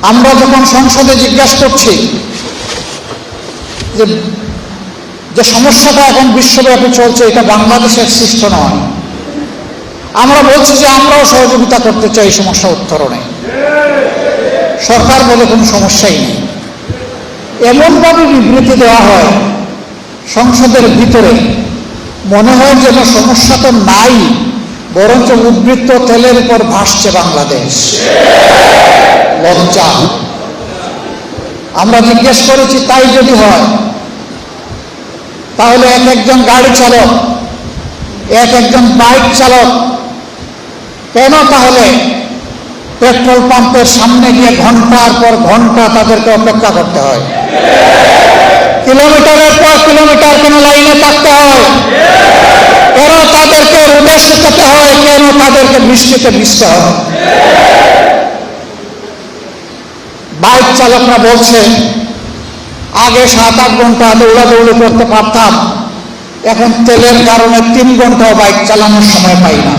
আমরা যখন সংসদে জিজ্ঞাসা করছি যে সমস্যাটা এখন বিশ্বব্যাপী চলছে, এটা বাংলাদেশের সৃষ্ট নয়, আমরা বলছি যে আমরাও সহযোগিতা করতে চাই সমস্যা উত্তরণে। সরকার বলে কোনো সমস্যাই নেই। এমনভাবে বিবৃতি দেওয়া হয় সংসদের ভিতরে, মনে হয় যেন সমস্যা তো নাই, বরঞ্চ উদ্বৃত্ত তেলের উপর ভাসছে বাংলাদেশ। লজ্জা। আমরা জিজ্ঞেস করেছি, তাই যদি হয় তাহলে একজন গাড়ি চালক, একজন বাইক চালক কেন তাহলে পেট্রোল পাম্পের সামনে গিয়ে ঘন্টার পর ঘন্টা তাদেরকে অপেক্ষা করতে হয়? কিলোমিটারের পর কিলোমিটার কেন লাইনে থাকতে হয়? কেন তাদেরকে রোদে শুকাতে হয়? কেন তাদেরকে বৃষ্টিতে ভিজতে হয়? বাইক চালকরা বলছে, আগে 7-8 ঘন্টা দৌড়াদৌড়ি করতে পারতাম, এখন তেলের কারণে 3 ঘন্টাও বাইক চালানোর সময় পাই না।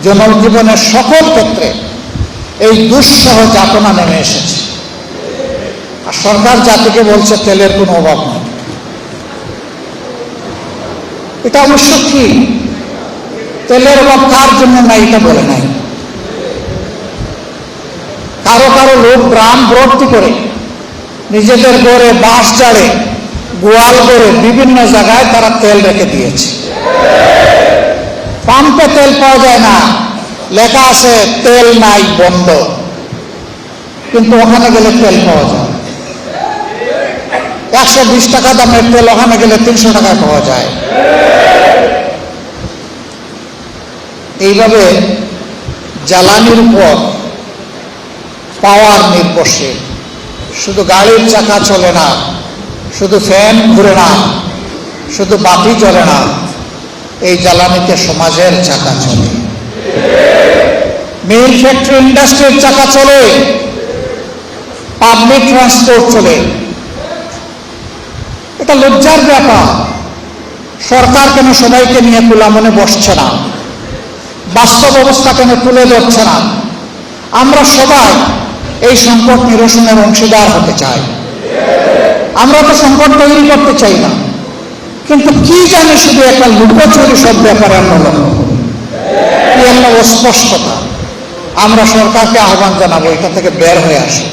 জনজীবনের সকল ক্ষেত্রে এই দুঃসহ যাতনা নেমে এসেছে। আর সরকার জাতিকে বলছে তেলের কোনো অভাব নেই। এটা অবশ্য ঠিক, তেলের অভাব কার জন্য নাই এটা বলে নাই। কারো কারো লোক ড্রাম ভর্তি করে নিজেদের ঘরে, বাঁশ জাড়ে, গোয়াল করে বিভিন্ন জায়গায় তারা তেল রেখে দিয়েছে। পাম্পে তেল পাওয়া যায় না, লেখা আছে তেল নাই, বন্ধ, কিন্তু ওখানে গেলে তেল পাওয়া যায়। 120 টাকা দামের তেল ওখানে গেলে 300 টাকায় পাওয়া যায়। এইভাবে জ্বালানির উপর পাওয়ার নির্ভরশীল। শুধু গাড়ির চাকা চলে না, শুধু ফ্যান ঘুরে না, শুধু বাতি জ্বলে না, এই জ্বালানিতে সমাজের চাকা চলে, মিল, ফ্যাক্টরি, ইন্ডাস্ট্রির চাকা চলে, পাবলিক ট্রান্সপোর্ট চলে। এটা লজ্জার ব্যাপার। সরকার কেন সবাইকে নিয়ে খোলা মনে বসছে না? বাস্তব অবস্থা কেন তুলে ধরছে না? আমরা সবাই এই সংকট নিরসনের অংশীদার হতে চাই। আমরা তো সংকট তৈরি করতে চাই না, কিন্তু কি জানি শুধু একটা লুকোচুরি সব ব্যাপারে আমরা লক্ষ্য করি, কি একটা অস্পষ্টতা। আমরা সরকারকে আহ্বান জানাবো, এটা থেকে বের হয়ে আসে।